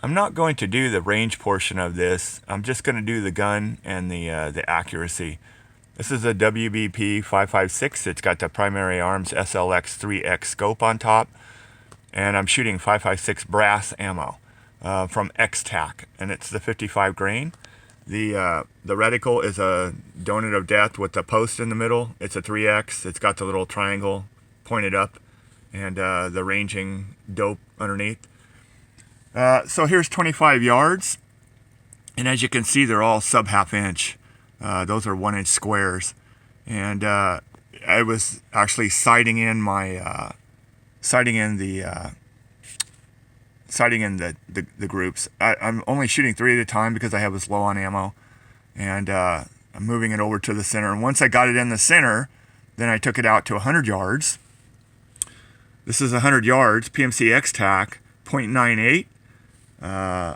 I'm not going to do the range portion of this. I'm just going to do the gun and the accuracy. This is a WBP 556. It's got the primary arms SLX 3X scope on top, and I'm shooting 556 brass ammo from X-Tac, and it's the 55 grain. The reticle is a donut of death with the post in the middle. It's a 3X. It's got the little triangle pointed up, and the ranging dope underneath. So here's 25 yards, and as you can see, they're all sub half inch. Those are 1 inch squares, and I was actually sighting in the groups. I'm only shooting 3 at a time because I was low on ammo, and I'm moving it over to the center. And once I got it in the center, then I took it out to 100 yards. This is 100 yards, PMC X-Tac, 0.98.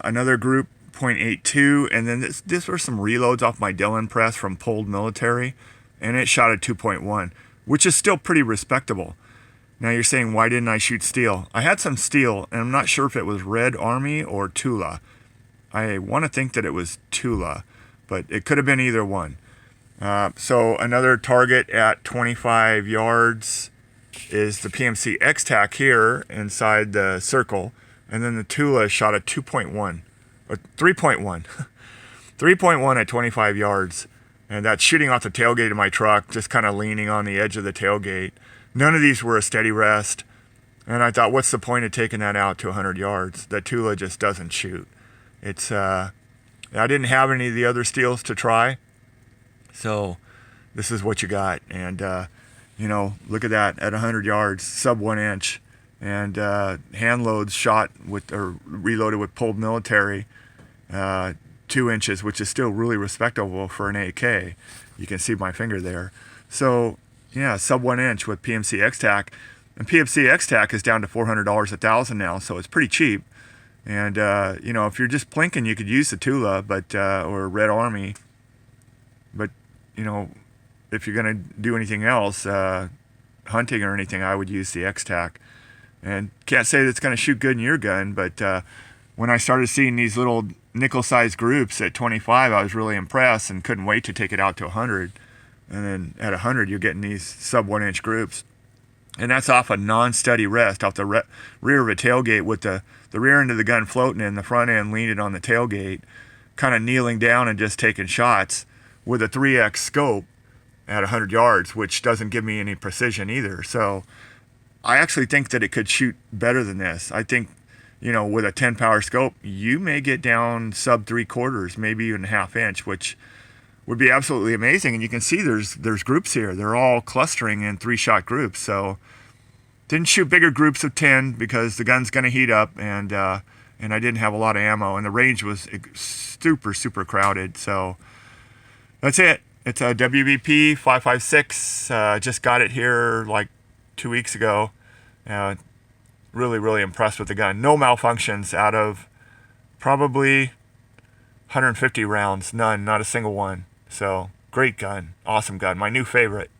Another group, 0.82, and then this were some reloads off my Dillon press from Pulled Military, and it shot at 2.1, which is still pretty respectable. Now you're saying, why didn't I shoot steel? I had some steel, and I'm not sure if it was Red Army or Tula. I want to think that it was Tula, but it could have been either one. So another target at 25 yards is the PMC X-Tac here inside the circle, and then the Tula shot at 2.1, or 3.1. 3.1 at 25 yards, and that's shooting off the tailgate of my truck, just kind of leaning on the edge of the tailgate. None of these were a steady rest, and I thought, what's the point of taking that out to 100 yards? The Tula just doesn't shoot. It's I didn't have any of the other steels to try, so this is what you got. And look at that at 100 yards, sub 1 inch, and hand loads shot with or reloaded with Pulled Military, 2 inches, which is still really respectable for an AK. You can see my finger there. So yeah, sub 1 inch with PMC X-Tac, and PMC X-Tac is down to $400 a thousand now, so it's pretty cheap. And if you're just plinking, you could use the Tula, but or Red Army. But if you're gonna do anything else, hunting or anything, I would use the X-Tac. And can't say that it's gonna shoot good in your gun, but when I started seeing these little nickel-sized groups at 25, I was really impressed and couldn't wait to take it out to 100. And then at 100, you're getting these sub 1 inch groups. And that's off a non-steady rest, off the rear of a tailgate with the rear end of the gun floating and the front end leaning on the tailgate, kind of kneeling down and just taking shots with a 3X scope at 100 yards, which doesn't give me any precision either. So I actually think that it could shoot better than this. I think, with a 10 power scope, you may get down sub 3/4, maybe even ½ inch, which would be absolutely amazing. And you can see there's groups here. They're all clustering in 3-shot groups. So didn't shoot bigger groups of 10 because the gun's going to heat up, and I didn't have a lot of ammo, and the range was super crowded. So that's it. It's a WBP 556. Just got it here like 2 weeks ago. Really impressed with the gun. No malfunctions out of probably 150 rounds. None, not a single one. So great gun, awesome gun, my new favorite.